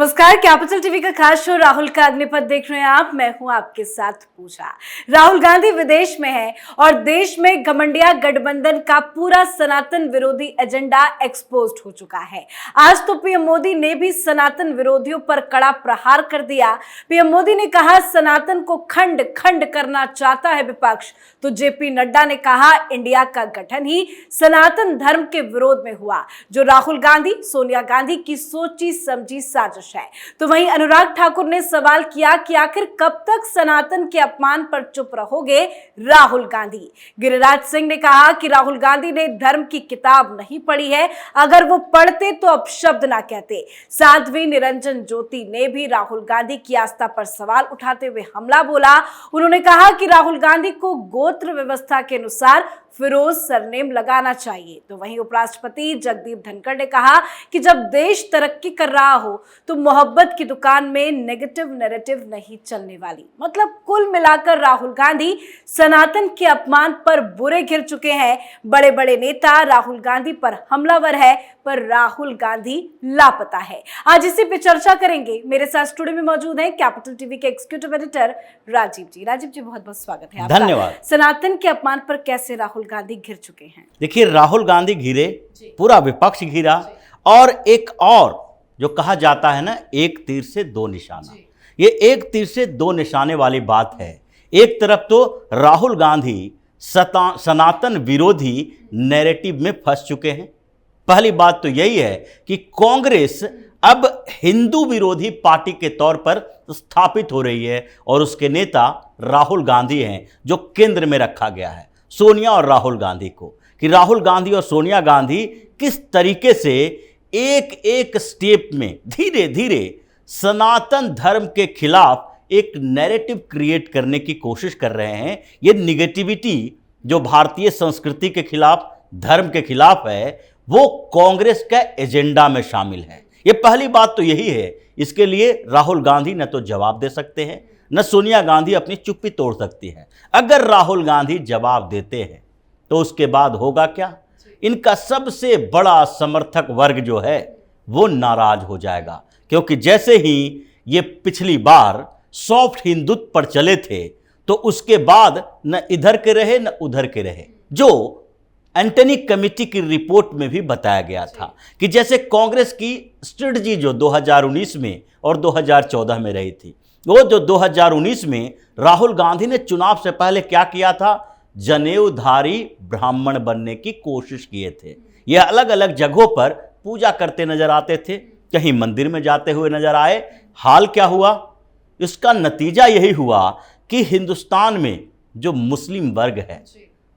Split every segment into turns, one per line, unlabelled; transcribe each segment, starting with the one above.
नमस्कार, capital TV का खास शो राहुल का अग्निपथ देख रहे हैं आप। मैं हूं आपके साथ पूजा। राहुल गांधी विदेश में है और देश में घमंडिया गठबंधन का पूरा सनातन विरोधी एजेंडा एक्सपोज्ड हो चुका है। आज तो पीएम मोदी ने भी सनातन विरोधियों पर कड़ा प्रहार कर दिया। पीएम मोदी ने कहा सनातन को खंड खंड करना चाहता है विपक्ष, तो जेपी नड्डा ने कहा इंडिया का गठन ही सनातन धर्म के विरोध में हुआ, जो राहुल गांधी सोनिया गांधी की सोची समझी साजिश है। तो वहीं अनुराग ठाकुर ने सवाल किया कि आखिर कब तक सनातन के अपमान पर चुप रहोगे राहुल गांधी। गिरिराज सिंह ने कहा कि राहुल गांधी ने धर्म की किताब नहीं पढ़ी है, अगर वो पढ़ते तो अपशब्द ना कहते। साध्वी निरंजन ज्योति ने भी राहुल गांधी की आस्था पर सवाल उठाते हुए हमला बोला। उन्होंने कहा कि राहुल गांधी को गोत्र व्यवस्था के अनुसार फिरोज सरनेम लगाना चाहिए। तो वहीं उपराष्ट्रपति जगदीप धनखड़ ने कहा कि जब देश तरक्की कर रहा हो तो मोहब्बत की दुकान में नेगेटिव नैरेटिव नहीं चलने वाली। मतलब कुल मिलाकर राहुल गांधी सनातन के अपमान पर बुरे घिर चुके हैं। बड़े बड़े नेता राहुल गांधी पर हमलावर है, पर राहुल गांधी लापता है। आज इसी पे चर्चा करेंगे। मेरे साथ स्टूडियो में मौजूद हैं कैपिटल टीवी के एग्जीक्यूटिव एडिटर राजीव जी। राजीव जी, बहुत बहुत स्वागत है आपका।
धन्यवाद।
सनातन के अपमान पर कैसे राहुल गांधी घिर चुके हैं?
देखिए, राहुल गांधी घिरे, पूरा विपक्ष घिरा, और एक और जो कहा जाता है ना, एक तीर से दो निशाना, ये एक तीर से दो निशाने वाली बात है। एक तरफ तो राहुल गांधी सनातन विरोधी नैरेटिव में फंस चुके हैं। पहली बात तो यही है कि कांग्रेस अब हिंदू विरोधी पार्टी के तौर पर स्थापित हो रही है और उसके नेता राहुल गांधी हैं, जो केंद्र में रखा गया है सोनिया और राहुल गांधी को, कि राहुल गांधी और सोनिया गांधी किस तरीके से एक एक स्टेप में धीरे धीरे सनातन धर्म के खिलाफ एक नैरेटिव क्रिएट करने की कोशिश कर रहे हैं। ये निगेटिविटी जो भारतीय संस्कृति के खिलाफ, धर्म के खिलाफ है, वो कांग्रेस का एजेंडा में शामिल है। ये पहली बात तो यही है। इसके लिए राहुल गांधी न तो जवाब दे सकते हैं, न सोनिया गांधी अपनी चुप्पी तोड़ सकती है। अगर राहुल गांधी जवाब देते हैं तो उसके बाद होगा क्या? इनका सबसे बड़ा समर्थक वर्ग जो है वो नाराज हो जाएगा, क्योंकि जैसे ही ये पिछली बार सॉफ्ट हिंदुत्व पर चले थे तो उसके बाद न इधर के रहे न उधर के रहे, जो एंटनी कमेटी की रिपोर्ट में भी बताया गया था कि जैसे कांग्रेस की स्ट्रेटजी जो 2019 में और 2014 में रही थी, वो जो 2019 में राहुल गांधी ने चुनाव से पहले क्या किया था, जनेऊधारी ब्राह्मण बनने की कोशिश किए थे। ये अलग अलग जगहों पर पूजा करते नजर आते थे, कहीं मंदिर में जाते हुए नजर आए। हाल क्या हुआ? इसका नतीजा यही हुआ कि हिंदुस्तान में जो मुस्लिम वर्ग है,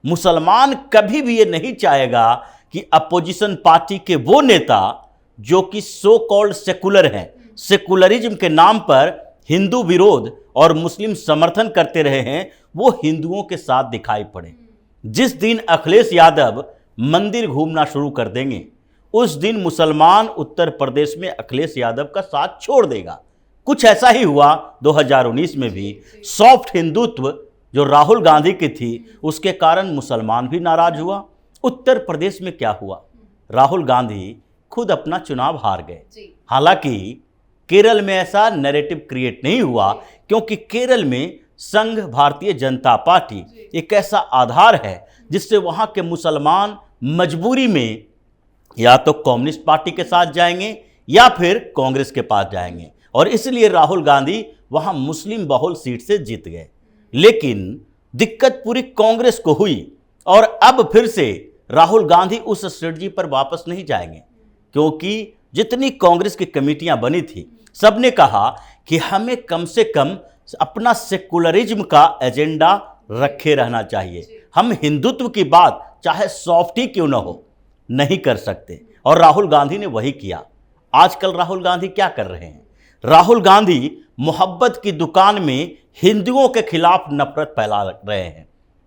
मुसलमान कभी भी ये नहीं चाहेगा कि अपोजिशन पार्टी के वो नेता जो कि सो कॉल्ड सेकुलर हैं, सेकुलरिज्म के नाम पर हिंदू विरोध और मुस्लिम समर्थन करते रहे हैं, वो हिंदुओं के साथ दिखाई पड़े। जिस दिन अखिलेश यादव मंदिर घूमना शुरू कर देंगे, उस दिन मुसलमान उत्तर प्रदेश में अखिलेश यादव का साथ छोड़ देगा। कुछ ऐसा ही हुआ 2019 में भी। सॉफ्ट हिंदुत्व जो राहुल गांधी की थी, उसके कारण मुसलमान भी नाराज हुआ। उत्तर प्रदेश में क्या हुआ? राहुल गांधी खुद अपना चुनाव हार गए। हालांकि केरल में ऐसा नैरेटिव क्रिएट नहीं हुआ, क्योंकि केरल में संघ भारतीय जनता पार्टी एक ऐसा आधार है जिससे वहां के मुसलमान मजबूरी में या तो कम्युनिस्ट पार्टी के साथ जाएंगे या फिर कांग्रेस के पास जाएंगे, और इसलिए राहुल गांधी वहां मुस्लिम बहुल सीट से जीत गए। लेकिन दिक्कत पूरी कांग्रेस को हुई, और अब फिर से राहुल गांधी उस स्ट्रेटजी पर वापस नहीं जाएंगे, क्योंकि जितनी कांग्रेस की कमेटियां बनी थी, सबने कहा कि हमें कम से कम अपना सेकुलरिज्म का एजेंडा रखे रहना चाहिए। हम हिंदुत्व की बात चाहे सॉफ्ट ही क्यों न हो, नहीं कर सकते, और राहुल गांधी ने वही किया। आजकल राहुल गांधी क्या कर रहे हैं? राहुल गांधी मोहब्बत की दुकान में हिंदुओं के खिलाफ नफरत फैला रहे हैं।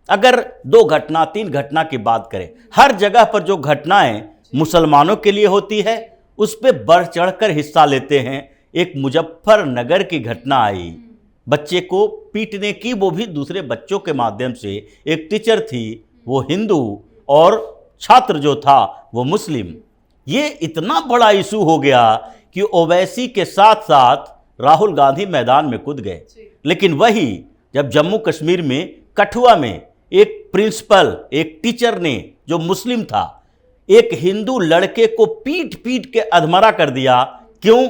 अगर 2 घटना 3 घटना की बात करें, हर जगह पर जो घटनाएं मुसलमानों के लिए होती है उस पर बढ़ चढ़कर हिस्सा लेते हैं। एक मुजफ्फरनगर की घटना आई, बच्चे को पीटने की, वो भी दूसरे बच्चों के माध्यम से। एक टीचर थी वो हिंदू और छात्र जो था वो मुस्लिम। ये इतना बड़ा इशू हो गया कि ओवैसी के साथ साथ राहुल गांधी मैदान में कूद गए। लेकिन वही जब जम्मू कश्मीर में कठुआ में एक प्रिंसिपल, एक टीचर ने जो मुस्लिम था, एक हिंदू लड़के को पीट पीट के अधमरा कर दिया। क्यों?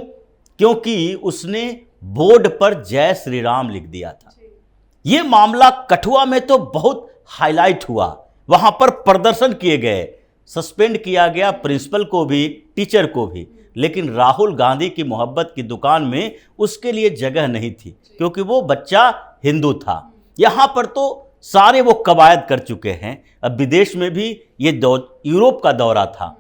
क्योंकि उसने बोर्ड पर जय श्री राम लिख दिया था। यह मामला कठुआ में तो बहुत हाईलाइट हुआ, वहां पर प्रदर्शन किए गए, सस्पेंड किया गया प्रिंसिपल को भी, टीचर को भी। लेकिन राहुल गांधी की मोहब्बत की दुकान में उसके लिए जगह नहीं थी, क्योंकि वो बच्चा हिंदू था। यहां पर तो सारे वो कवायद कर चुके हैं। अब विदेश में भी ये यूरोप का दौरा था,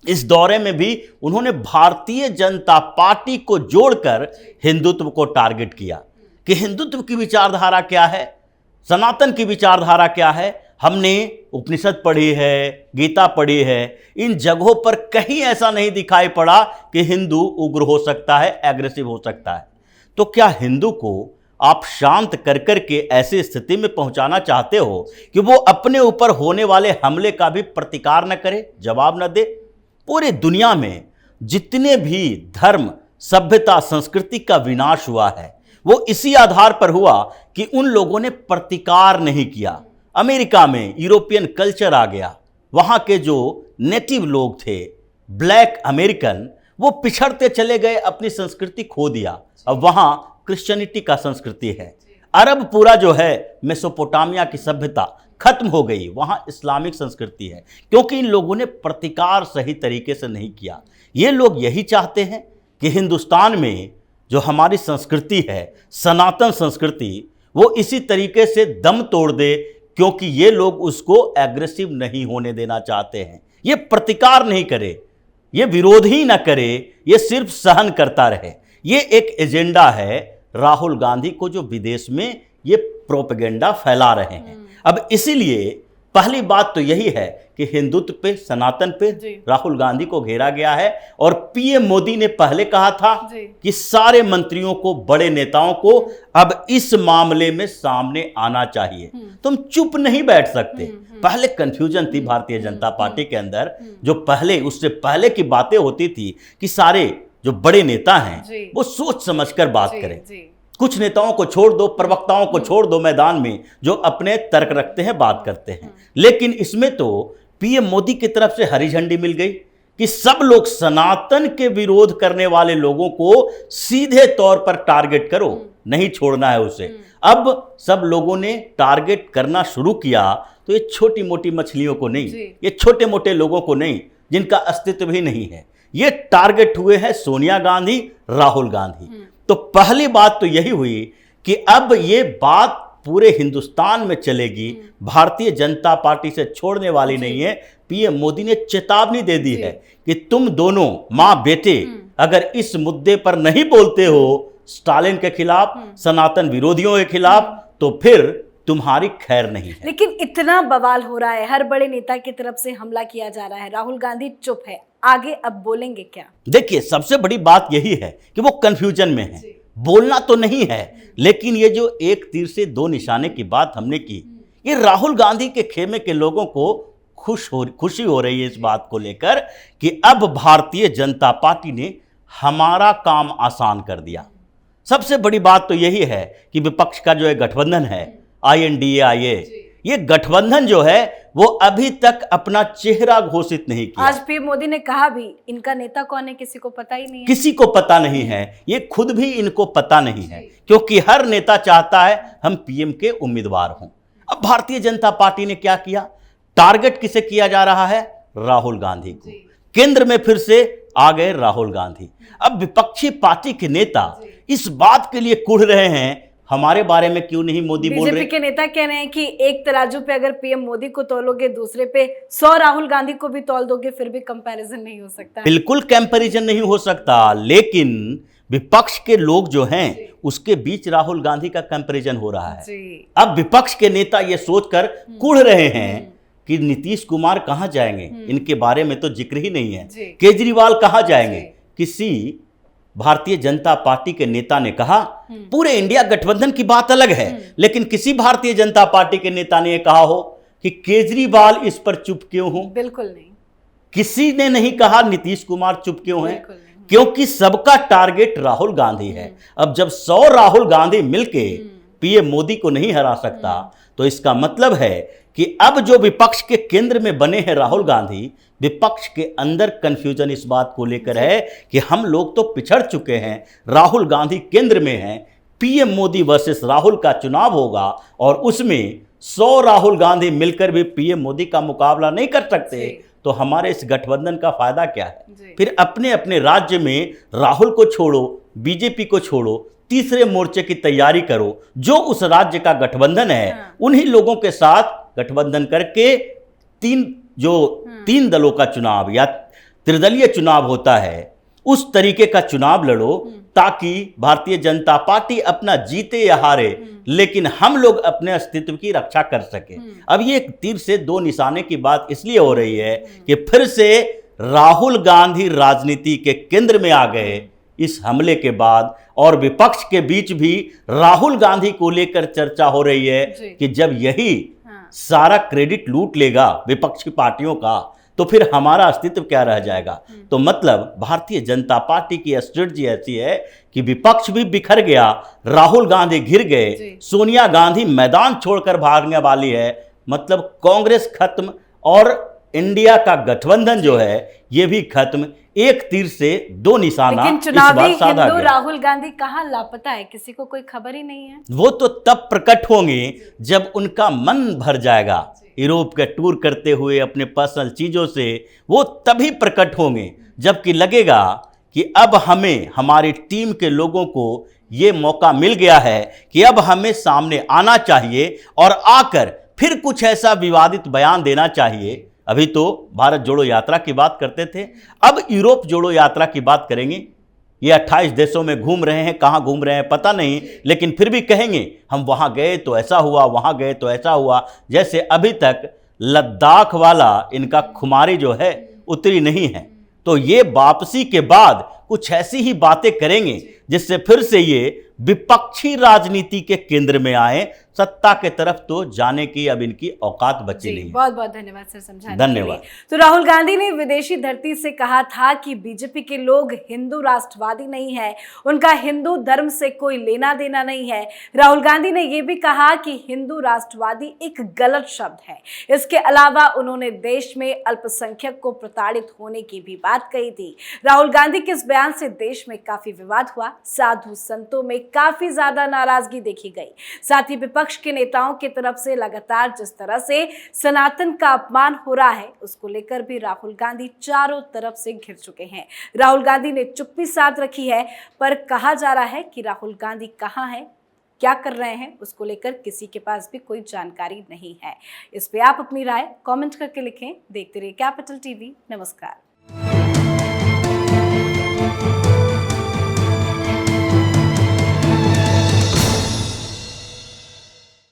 इस दौरे में भी उन्होंने भारतीय जनता पार्टी को जोड़कर हिंदुत्व को टारगेट किया कि हिंदुत्व की विचारधारा क्या है, सनातन की विचारधारा क्या है। हमने उपनिषद पढ़ी है, गीता पढ़ी है, इन जगहों पर कहीं ऐसा नहीं दिखाई पड़ा कि हिंदू उग्र हो सकता है, एग्रेसिव हो सकता है। तो क्या हिंदू को आप शांत कर कर के ऐसी स्थिति में पहुंचाना चाहते हो कि वो अपने ऊपर होने वाले हमले का भी प्रतिकार न करे, जवाब न दे? पूरी दुनिया में जितने भी धर्म, सभ्यता, संस्कृति का विनाश हुआ है वो इसी आधार पर हुआ कि उन लोगों ने प्रतिकार नहीं किया। अमेरिका में यूरोपियन कल्चर आ गया, वहां के जो नेटिव लोग थे, ब्लैक अमेरिकन, वो पिछड़ते चले गए, अपनी संस्कृति खो दिया। अब वहां क्रिश्चियनिटी का संस्कृति है। अरब पूरा जो है, मेसोपोटामिया की सभ्यता खत्म हो गई, वहां इस्लामिक संस्कृति है, क्योंकि इन लोगों ने प्रतिकार सही तरीके से नहीं किया। ये लोग यही चाहते हैं कि हिंदुस्तान में जो हमारी संस्कृति है, सनातन संस्कृति, वो इसी तरीके से दम तोड़ दे, क्योंकि ये लोग उसको एग्रेसिव नहीं होने देना चाहते हैं। ये प्रतिकार नहीं करे, ये विरोध ही ना करे, ये सिर्फ सहन करता रहे। ये एक एजेंडा है राहुल गांधी को जो विदेश में ये प्रोपेगेंडा फैला रहे हैं। अब इसीलिए पहली बात तो यही है कि हिंदुत्व पे, सनातन पे राहुल गांधी को घेरा गया है। और पीएम मोदी ने पहले कहा था कि सारे मंत्रियों को, बड़े नेताओं को अब इस मामले में सामने आना चाहिए। तुम चुप नहीं बैठ सकते। पहले कंफ्यूजन थी भारतीय जनता पार्टी के अंदर, जो पहले, उससे पहले की बातें होती थी कि सारे जो बड़े नेता हैं वो सोच समझकर बात करें। कुछ नेताओं को छोड़ दो, प्रवक्ताओं को छोड़ दो मैदान में, जो अपने तर्क रखते हैं, बात करते हैं। लेकिन इसमें तो पीएम मोदी की तरफ से हरी झंडी मिल गई कि सब लोग, सनातन के विरोध करने वाले लोगों को सीधे तौर पर टारगेट करो, नहीं छोड़ना है उसे। अब सब लोगों ने टारगेट करना शुरू किया, तो ये छोटी मोटी मछलियों को नहीं, ये छोटे मोटे लोगों को नहीं, जिनका अस्तित्व भी नहीं है, ये टारगेट हुए हैं सोनिया गांधी, राहुल गांधी। तो पहली बात तो यही हुई कि अब ये बात पूरे हिंदुस्तान में चलेगी, भारतीय जनता पार्टी से छोड़ने वाली नहीं है। पीएम मोदी ने चेतावनी दे दी है कि तुम दोनों मां बेटे अगर इस मुद्दे पर नहीं बोलते हो, स्टालिन के खिलाफ, सनातन विरोधियों के खिलाफ, तो फिर तुम्हारी खैर नहीं है।
लेकिन इतना बवाल हो रहा है, हर बड़े नेता की तरफ से हमला किया जा रहा है, राहुल गांधी चुप है, आगे अब बोलेंगे क्या?
देखिए, सबसे बड़ी बात यही है कि वो कंफ्यूजन में है। बोलना तो नहीं है, लेकिन ये जो एक तीर से दो निशाने की बात हमने की, ये राहुल गांधी के खेमे के लोगों को खुशी हो रही है इस बात को लेकर कि अब भारतीय जनता पार्टी ने हमारा काम आसान कर दिया। सबसे बड़ी बात तो यही है कि विपक्ष का जो गठबंधन है, INDA, ये गठबंधन जो है वो अभी तक अपना चेहरा घोषित नहीं किया।
आज पीएम मोदी ने कहा भी, इनका नेता कौन है किसी को पता ही नहीं है।
किसी को पता नहीं है, ये खुद भी इनको पता नहीं है, क्योंकि हर नेता चाहता है हम पीएम के उम्मीदवार हों। अब भारतीय जनता पार्टी ने क्या किया? टारगेट किसे किया जा रहा है? राहुल गांधी को। केंद्र में फिर से आ गए राहुल गांधी। अब विपक्षी पार्टी के नेता इस बात के लिए कुढ़ रहे हैं, हमारे बारे में क्यों नहीं मोदी बोल रहे?
बीजेपी के नेता कह रहे हैं कि एक तराजू पे अगर पीएम मोदी को तौलोगे, दूसरे पे 100 राहुल गांधी को भी तौल दोगे, फिर भी कंपैरिजन नहीं हो सकता।
बिल्कुल कंपैरिजन नहीं हो सकता, लेकिन विपक्ष के लोग जो हैं उसके बीच राहुल गांधी का कंपैरिजन हो रहा है। अब विपक्ष के नेता ये सोचकर कुढ़ रहे हैं कि नीतीश कुमार कहां जाएंगे, इनके बारे में तो जिक्र ही नहीं है। केजरीवाल कहां जाएंगे? किसी भारतीय जनता पार्टी के नेता ने कहा पूरे इंडिया गठबंधन की बात अलग है, लेकिन किसी भारतीय जनता पार्टी के नेता ने यह कहा हो कि केजरीवाल इस पर चुप क्यों हो?
बिल्कुल नहीं।
किसी ने नहीं कहा नीतीश कुमार चुप क्यों है, क्योंकि सबका टारगेट राहुल गांधी है। अब जब 100 राहुल गांधी मिलके पीएम मोदी को नहीं हरा सकता, तो इसका मतलब है कि अब जो विपक्ष के केंद्र में बने हैं राहुल गांधी, विपक्ष के अंदर कंफ्यूजन इस बात को लेकर है कि हम लोग तो पिछड़ चुके हैं, राहुल गांधी केंद्र में हैं, पीएम मोदी वर्सेस राहुल का चुनाव होगा और उसमें 100 राहुल गांधी मिलकर भी पीएम मोदी का मुकाबला नहीं कर सकते, तो हमारे इस गठबंधन का फायदा क्या है? फिर अपने अपने राज्य में राहुल को छोड़ो, बीजेपी को छोड़ो, तीसरे मोर्चे की तैयारी करो, जो उस राज्य का गठबंधन है उन्हीं लोगों के साथ गठबंधन करके तीन दलों का चुनाव या त्रिदलीय चुनाव होता है, उस तरीके का चुनाव लड़ो, ताकि भारतीय जनता पार्टी अपना जीते या हारे, लेकिन हम लोग अपने अस्तित्व की रक्षा कर सके। अब ये तीर से दो निशाने की बात इसलिए हो रही है कि फिर से राहुल गांधी राजनीति के केंद्र में आ गए इस हमले के बाद, और विपक्ष के बीच भी राहुल गांधी को लेकर चर्चा हो रही है कि जब यही सारा क्रेडिट लूट लेगा विपक्षी पार्टियों का, तो फिर हमारा अस्तित्व क्या रह जाएगा? तो मतलब भारतीय जनता पार्टी की स्ट्रेटजी ऐसी है कि विपक्ष भी बिखर गया, राहुल गांधी घिर गए, सोनिया गांधी मैदान छोड़कर भागने वाली है, मतलब कांग्रेस खत्म और इंडिया का गठबंधन जो है ये भी खत्म। एक तीर से दो निशाना
लेकिन
इस बार साधा गया।
राहुल गांधी कहाँ लापता है, किसी को कोई खबर ही नहीं है।
वो तो तब प्रकट होंगे जब उनका मन भर जाएगा, यूरोप के टूर करते हुए अपने पर्सनल चीजों से, वो तभी प्रकट होंगे जबकि लगेगा कि अब हमें, हमारी टीम के लोगों को ये मौका मिल गया है कि अब हमें सामने आना चाहिए और आकर फिर कुछ ऐसा विवादित बयान देना चाहिए। अभी तो भारत जोड़ो यात्रा की बात करते थे, अब यूरोप जोड़ो यात्रा की बात करेंगे। ये 28 देशों में घूम रहे हैं, कहाँ घूम रहे हैं पता नहीं, लेकिन फिर भी कहेंगे हम वहाँ गए तो ऐसा हुआ, वहाँ गए तो ऐसा हुआ। जैसे अभी तक लद्दाख वाला इनका खुमारी जो है उतरी नहीं है, तो ये वापसी के बाद कुछ ऐसी ही बातें करेंगे जिससे फिर से ये विपक्षी राजनीति के केंद्र में आए, सत्ता के तरफ तो जाने की अब इनकी औकात बची नहीं।
बहुत बहुत धन्यवाद सर समझाने
धन्यवाद।
के लिए। तो राहुल गांधी ने विदेशी धरती से कहा था कि बीजेपी के लोग हिंदू राष्ट्रवादी नहीं है, उनका हिंदू धर्म से कोई लेना देना नहीं है। राहुल गांधी ने यह भी कहा कि हिंदू राष्ट्रवादी एक गलत शब्द है। इसके अलावा उन्होंने देश में अल्पसंख्यक को प्रताड़ित होने की भी बात कही थी। राहुल गांधी के इस बयान से देश में काफी विवाद हुआ, साधु संतों में काफी ज्यादा नाराजगी देखी गई। साथ ही विपक्ष के नेताओं की तरफ से लगातार जिस तरह से सनातन का अपमान हो रहा है, उसको लेकर भी राहुल गांधी चारों तरफ से घिर चुके हैं। राहुल गांधी ने चुप्पी साध रखी है, पर कहा जा रहा है कि राहुल गांधी कहां है, क्या कर रहे हैं, उसको लेकर किसी के पास भी कोई जानकारी नहीं है। इस पे आप अपनी राय कमेंट करके लिखें। देखते रहिए कैपिटल टीवी। नमस्कार।